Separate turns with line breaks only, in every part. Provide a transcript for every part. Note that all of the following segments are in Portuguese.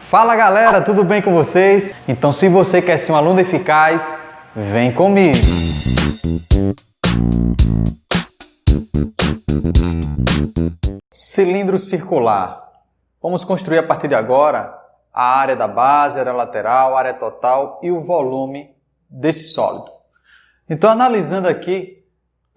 Fala galera, tudo bem com vocês? Então se você quer ser um aluno eficaz, vem comigo! Cilindro circular. Vamos construir a partir de agora a área da base, a área lateral, a área total e o volume desse sólido. Então analisando aqui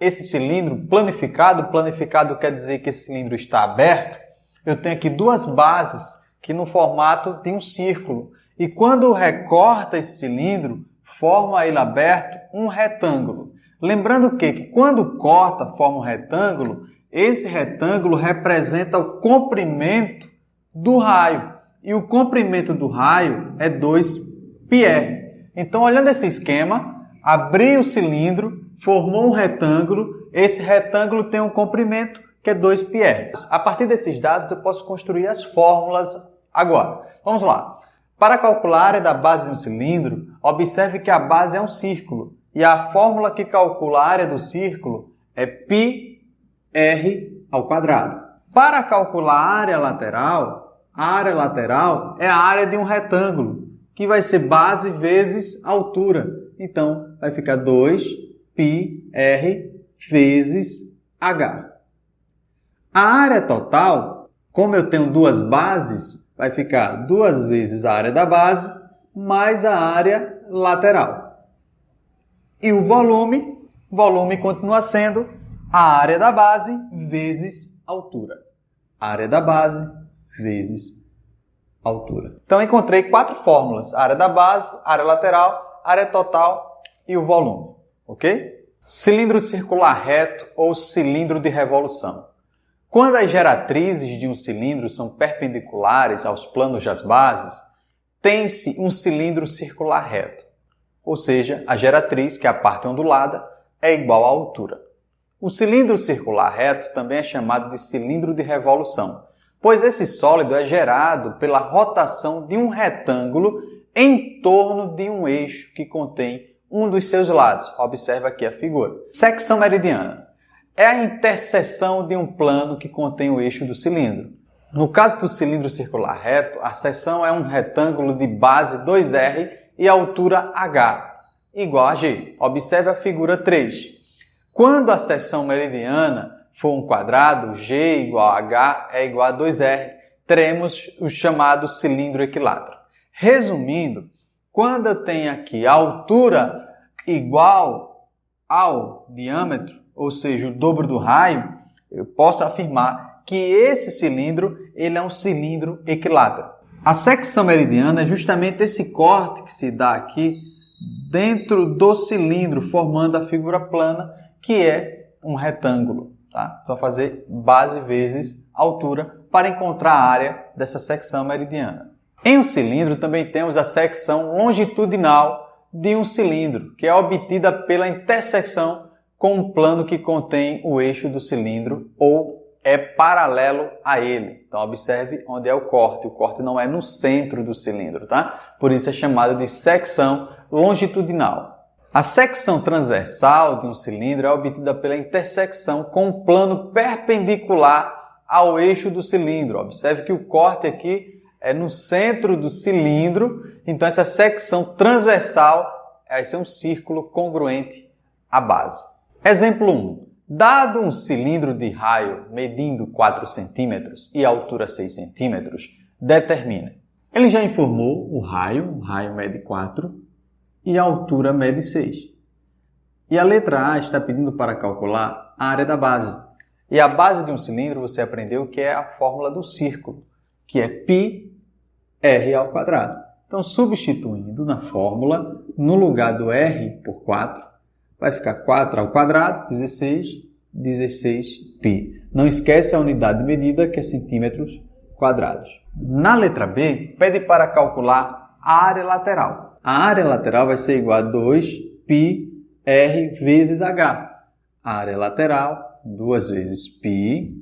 esse cilindro planificado quer dizer que esse cilindro está aberto. Eu tenho aqui duas bases que no formato de um círculo. E quando recorta esse cilindro, forma ele aberto um retângulo. Lembrando que quando corta, forma um retângulo, esse retângulo representa o comprimento do raio. E o comprimento do raio é 2πr. Então, olhando esse esquema, abri o cilindro, formou um retângulo, esse retângulo tem um comprimento que é 2πr. A partir desses dados, eu posso construir as fórmulas agora. Vamos lá. Para calcular a área da base de um cilindro, observe que a base é um círculo. E a fórmula que calcula a área do círculo é πr². Para calcular a área lateral é a área de um retângulo, que vai ser base vezes altura. Então, vai ficar 2πr vezes h. A área total, como eu tenho duas bases, vai ficar 2 vezes a área da base mais a área lateral. E o volume continua sendo a área da base vezes altura. Área da base vezes altura. Então, encontrei 4 fórmulas. Área da base, área lateral, área total e o volume. Ok? Cilindro circular reto ou cilindro de revolução. Quando as geratrizes de um cilindro são perpendiculares aos planos das bases, tem-se um cilindro circular reto. Ou seja, a geratriz, que é a parte ondulada, é igual à altura. O cilindro circular reto também é chamado de cilindro de revolução, pois esse sólido é gerado pela rotação de um retângulo em torno de um eixo que contém um dos seus lados. Observe aqui a figura. Secção meridiana. É a interseção de um plano que contém o eixo do cilindro. No caso do cilindro circular reto, a seção é um retângulo de base 2r e altura h, igual a g. Observe a figura 3. Quando a seção meridiana for um quadrado, g igual a h é igual a 2r, teremos o chamado cilindro equilátero. Resumindo, quando eu tenho aqui a altura igual ao diâmetro, ou seja, o dobro do raio, eu posso afirmar que esse cilindro ele é um cilindro equilátero. A secção meridiana é justamente esse corte que se dá aqui dentro do cilindro, formando a figura plana, que é um retângulo. Tá? Só fazer base vezes altura para encontrar a área dessa secção meridiana. Em um cilindro também temos a secção longitudinal de um cilindro, que é obtida pela intersecção com um plano que contém o eixo do cilindro ou é paralelo a ele. Então, observe onde é o corte. O corte não é no centro do cilindro, tá? Por isso é chamado de secção longitudinal. A secção transversal de um cilindro é obtida pela intersecção com um plano perpendicular ao eixo do cilindro. Observe que o corte aqui é no centro do cilindro. Então, essa secção transversal vai ser um círculo congruente à base. Exemplo 1. Dado um cilindro de raio medindo 4 cm e a altura 6 cm, determine. Ele já informou o raio mede 4 e a altura mede 6. E a letra A está pedindo para calcular a área da base. E a base de um cilindro você aprendeu que é a fórmula do círculo, que é πr². Então, substituindo na fórmula, no lugar do r por 4, vai ficar 4 ao quadrado, 16π. Não esquece a unidade de medida, que é centímetros quadrados. Na letra B, pede para calcular a área lateral. A área lateral vai ser igual a 2πr vezes h. A área lateral, 2 vezes π.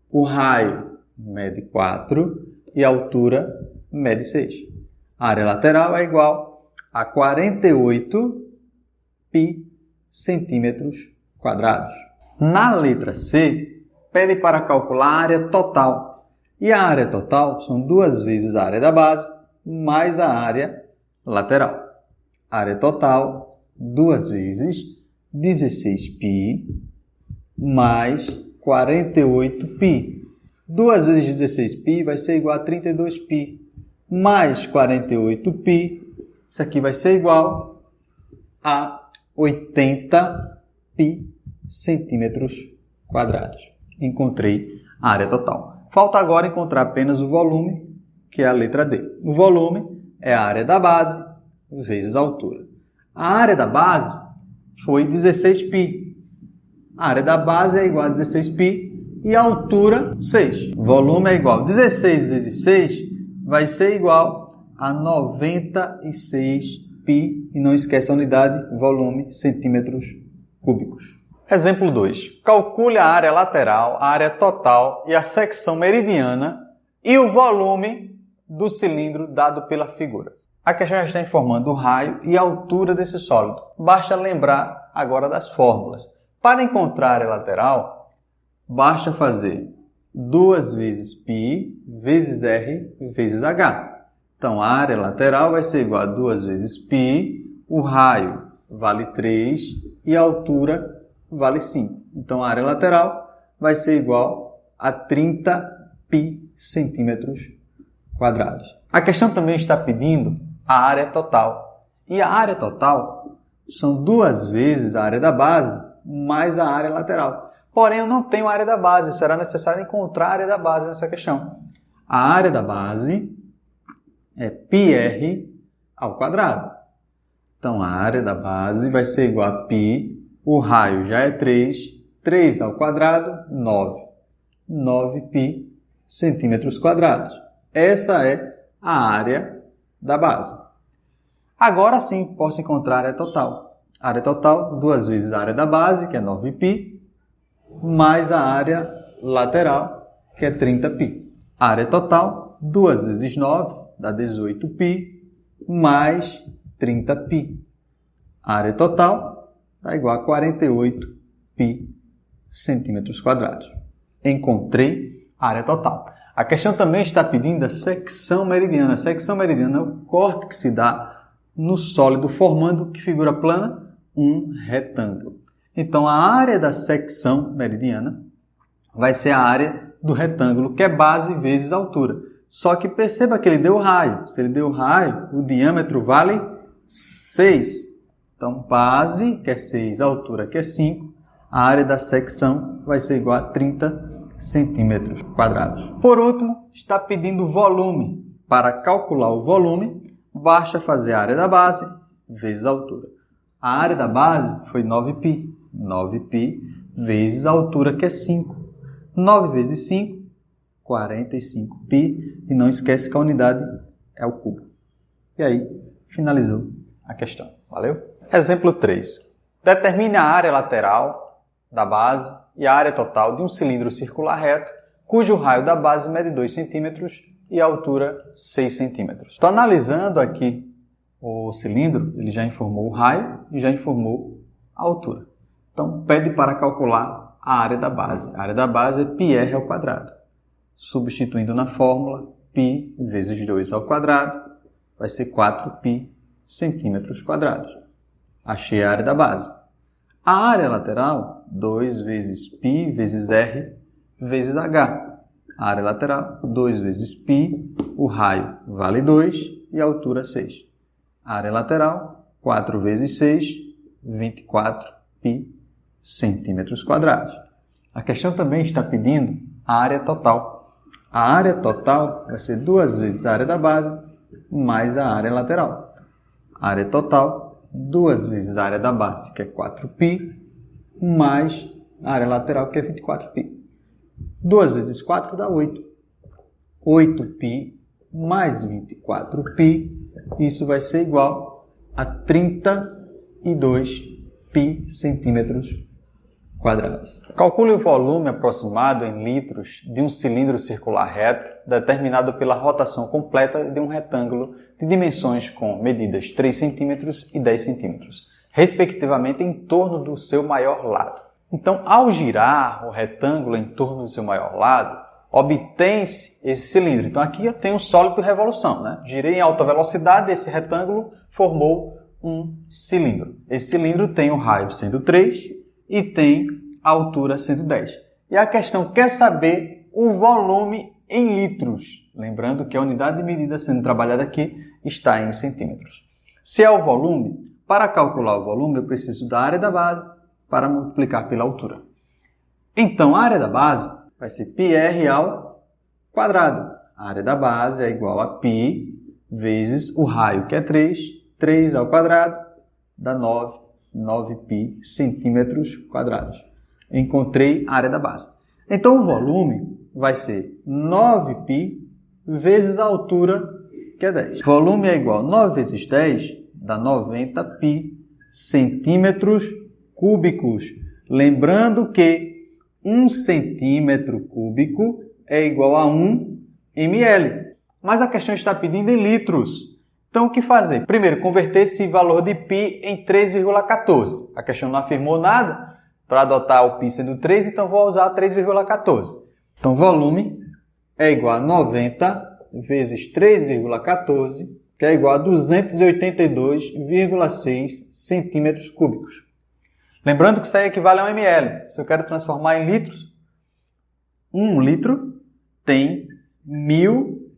O raio mede 4 e a altura mede 6. A área lateral é igual a 48π centímetros quadrados. Na letra C, pede para calcular a área total. E a área total são 2 vezes a área da base mais a área lateral. Área total, 2 vezes 16π mais 48π. 2 vezes 16π vai ser igual a 32π mais 48π. Isso aqui vai ser igual a 80π centímetros quadrados. Encontrei a área total. Falta agora encontrar apenas o volume, que é a letra D. O volume é a área da base vezes a altura. A área da base foi 16π. A área da base é igual a 16π e a altura 6. O volume é igual a 16 vezes 6 vai ser igual a 96π. E não esquece a unidade, volume, centímetros cúbicos. Exemplo 2. Calcule a área lateral, a área total e a secção meridiana e o volume do cilindro dado pela figura. A questão já está informando o raio e a altura desse sólido. Basta lembrar agora das fórmulas. Para encontrar a área lateral, basta fazer 2 vezes π vezes r vezes h. Então, a área lateral vai ser igual a 2 vezes π, o raio vale 3 e a altura vale 5. Então, a área lateral vai ser igual a 30π centímetros quadrados. A questão também está pedindo a área total. E a área total são 2 vezes a área da base mais a área lateral. Porém, eu não tenho a área da base, será necessário encontrar a área da base nessa questão. A área da base é πr ao quadrado. Então, a área da base vai ser igual a π, o raio já é 3, 3 ao quadrado, 9. 9π centímetros quadrados. Essa é a área da base. Agora sim, posso encontrar a área total. A área total, 2 vezes a área da base, que é 9π, mais a área lateral, que é 30π. A área total, 2 vezes 9, dá 18π, mais 30π. A área total dá igual a 48π centímetros quadrados. Encontrei a área total. A questão também está pedindo a secção meridiana. A secção meridiana é o corte que se dá no sólido, formando que figura plana? Um retângulo. Então, a área da secção meridiana vai ser a área do retângulo, que é base vezes altura. Só que perceba que ele deu raio. Se ele deu raio, o diâmetro vale 6. Então, base, que é 6, altura, que é 5, a área da secção vai ser igual a 30 centímetros quadrados. Por último, está pedindo volume. Para calcular o volume, basta fazer a área da base vezes a altura. A área da base foi 9π. 9π vezes a altura, que é 5. 9 vezes 5, 45π. E não esquece que a unidade é o cubo. E aí, finalizou a questão. Valeu? Exemplo 3. Determine a área lateral da base e a área total de um cilindro circular reto, cujo raio da base mede 2 cm e a altura 6 cm. Estou analisando aqui o cilindro, ele já informou o raio e já informou a altura. Então, pede para calcular a área da base. A área da base é πr ao quadrado. Substituindo na fórmula, π vezes 2 ao quadrado vai ser 4π centímetros quadrados. Achei a área da base. A área lateral, 2 vezes π vezes r vezes h. A área lateral, 2 vezes π, o raio vale 2 e a altura 6. A área lateral, 4 vezes 6, 24π centímetros quadrados. A questão também está pedindo a área total. A área total vai ser 2 vezes a área da base mais a área lateral. A área total, 2 vezes a área da base, que é 4π, mais a área lateral, que é 24π. 2 vezes 4 dá 8. 8π mais 24π, isso vai ser igual a 32π centímetros quadrados. Calcule o volume aproximado em litros de um cilindro circular reto, determinado pela rotação completa de um retângulo de dimensões com medidas 3 cm e 10 cm, respectivamente em torno do seu maior lado. Então, ao girar o retângulo em torno do seu maior lado, obtém-se esse cilindro. Então aqui eu tenho um sólido de revolução, né? Girei em alta velocidade, esse retângulo formou um cilindro. Esse cilindro tem o raio sendo 3 e tem a altura sendo 10. E a questão quer saber o volume em litros. Lembrando que a unidade de medida sendo trabalhada aqui está em centímetros. Se é o volume, para calcular o volume eu preciso da área da base para multiplicar pela altura. Então a área da base vai ser πr ao quadrado. A área da base é igual a π vezes o raio, que é 3. 3 ao quadrado dá 9π centímetros quadrados. Encontrei a área da base. Então o volume vai ser 9π vezes a altura, que é 10. Volume é igual a 9 vezes 10, dá 90π centímetros cúbicos. Lembrando que 1 centímetro cúbico é igual a 1 ml. Mas a questão está pedindo em litros. Então, o que fazer? Primeiro, converter esse valor de π em 3,14. A questão não afirmou nada para adotar o π sendo 3, então vou usar 3,14. Então, volume é igual a 90 vezes 3,14, que é igual a 282,6 centímetros cúbicos. Lembrando que isso aí equivale a 1 ml. Se eu quero transformar em litros, 1 litro tem 1000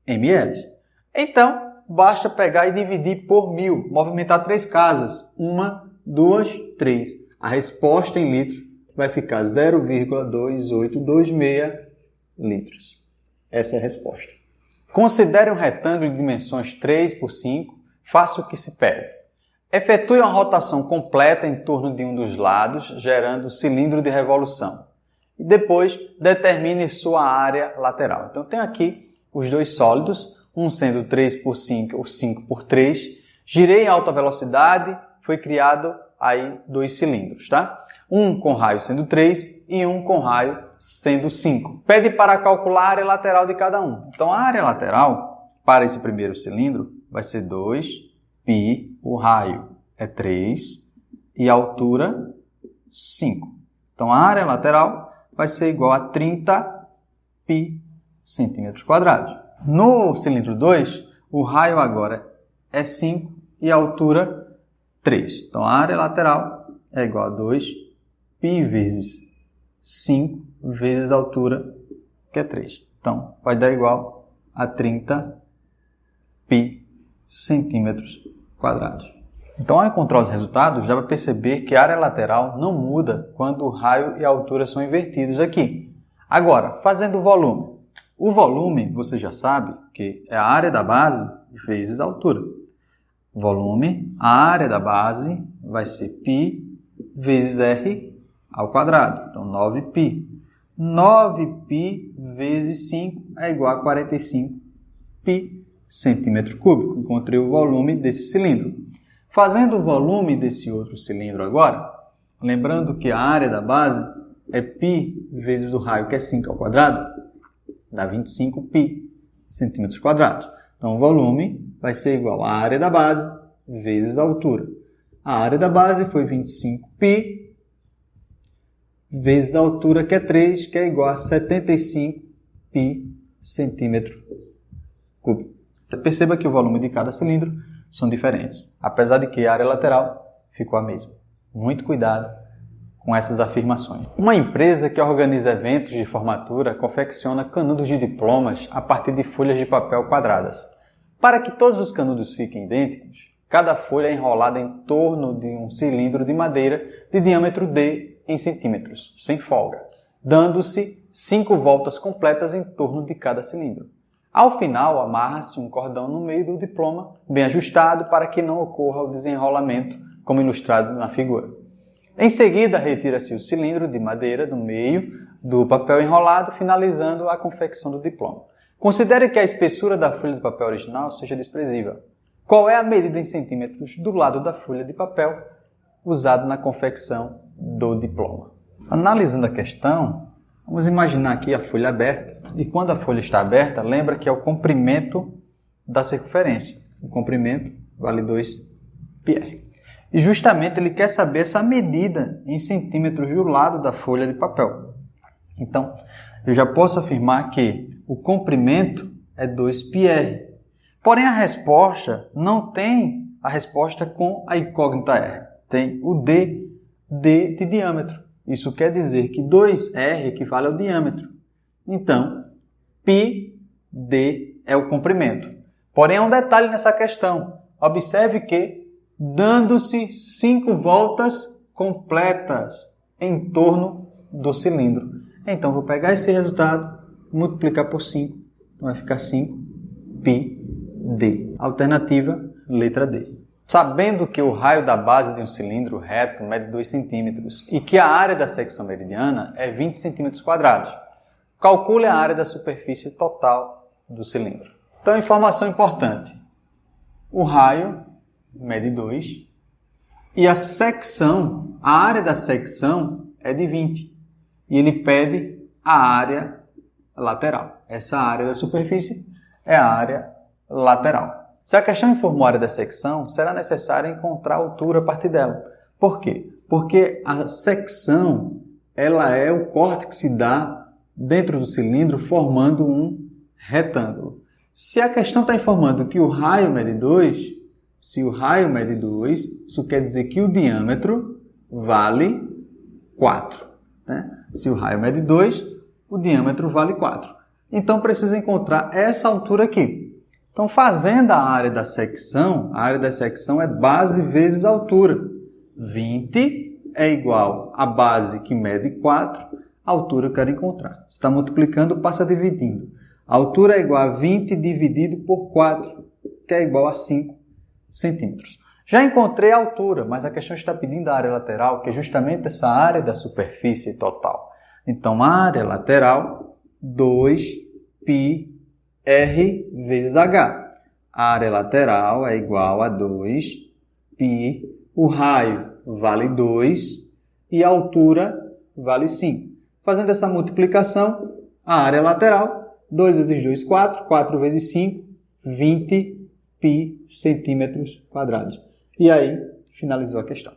ml. Então, basta pegar e dividir por 1000, movimentar 3 casas. 1, 2, 3. A resposta em litros vai ficar 0,2826 litros. Essa é a resposta. Considere um retângulo de dimensões 3 por 5, faça o que se pede. Efetue uma rotação completa em torno de um dos lados, gerando o cilindro de revolução. E depois, determine sua área lateral. Então, tem aqui os dois sólidos, um sendo 3 por 5 ou 5 por 3. Girei em alta velocidade, foi criado aí 2 cilindros, tá? Um com raio sendo 3 e um com raio sendo 5. Pede para calcular a área lateral de cada um. Então, a área lateral para esse primeiro cilindro vai ser 2π, o raio é 3 e a altura 5. Então, a área lateral vai ser igual a 30π centímetros quadrados. No cilindro 2, o raio agora é 5 e a altura 3. Então, a área lateral é igual a 2π vezes 5 vezes a altura, que é 3. Então, vai dar igual a 30π centímetros quadrados. Então, ao encontrar os resultados, já vai perceber que a área lateral não muda quando o raio e a altura são invertidos aqui. Agora, fazendo o volume. O volume, você já sabe que é a área da base vezes a altura. Volume, a área da base vai ser π vezes r ao quadrado. Então, 9π. 9π vezes 5 é igual a 45π centímetro cúbico. Encontrei o volume desse cilindro. Fazendo o volume desse outro cilindro agora, lembrando que a área da base é π vezes o raio, que é 5 ao quadrado, dá 25π centímetros quadrados. Então, o volume vai ser igual à área da base vezes a altura. A área da base foi 25π vezes a altura, que é 3, que é igual a 75π centímetro cúbico. Perceba que o volume de cada cilindro são diferentes, apesar de que a área lateral ficou a mesma. Muito cuidado com essas afirmações. Uma empresa que organiza eventos de formatura confecciona canudos de diplomas a partir de folhas de papel quadradas. Para que todos os canudos fiquem idênticos, cada folha é enrolada em torno de um cilindro de madeira de diâmetro d em centímetros, sem folga, dando-se 5 voltas completas em torno de cada cilindro. Ao final, amarra-se um cordão no meio do diploma, bem ajustado, para que não ocorra o desenrolamento, como ilustrado na figura. Em seguida, retira-se o cilindro de madeira do meio do papel enrolado, finalizando a confecção do diploma. Considere que a espessura da folha de papel original seja desprezível. Qual é a medida em centímetros do lado da folha de papel usado na confecção do diploma? Analisando a questão, vamos imaginar aqui a folha aberta. E quando a folha está aberta, lembra que é o comprimento da circunferência. O comprimento vale 2πr. E justamente ele quer saber essa medida em centímetros do lado da folha de papel. Então, eu já posso afirmar que o comprimento é 2πr. Porém, a resposta não tem a resposta com a incógnita r. Tem o d de diâmetro. Isso quer dizer que 2r equivale ao diâmetro. Então, πd é o comprimento. Porém, há um detalhe nessa questão. Observe que, dando-se 5 voltas completas em torno do cilindro. Então, vou pegar esse resultado, multiplicar por 5. Então, vai ficar 5πd. Alternativa, letra D. Sabendo que o raio da base de um cilindro reto mede 2 cm e que a área da secção meridiana é 20 cm², calcule a área da superfície total do cilindro. Então, informação importante. O raio mede 2 e a secção, a área da secção é de 20. E ele pede a área lateral. Essa área da superfície é a área lateral. Se a questão informou a área da secção, será necessário encontrar a altura a partir dela. Por quê? Porque a secção ela é o corte que se dá dentro do cilindro formando um retângulo. Se a questão está informando que o raio mede 2, se o raio mede 2, isso quer dizer que o diâmetro vale 4. Né? Se o raio mede 2, o diâmetro vale 4. Então, precisa encontrar essa altura aqui. Então, fazendo a área da secção é base vezes altura. 20 é igual a base que mede 4, a altura eu quero encontrar. Se está multiplicando, passa dividindo. A altura é igual a 20 dividido por 4, que é igual a 5 centímetros. Já encontrei a altura, mas a questão está pedindo a área lateral, que é justamente essa área da superfície total. Então, a área lateral, 2πr vezes h. A área lateral é igual a 2π, o raio vale 2 e a altura vale 5. Fazendo essa multiplicação, a área lateral, 2 vezes 2, 4, 4 vezes 5, 20π centímetros quadrados. E aí, finalizou a questão.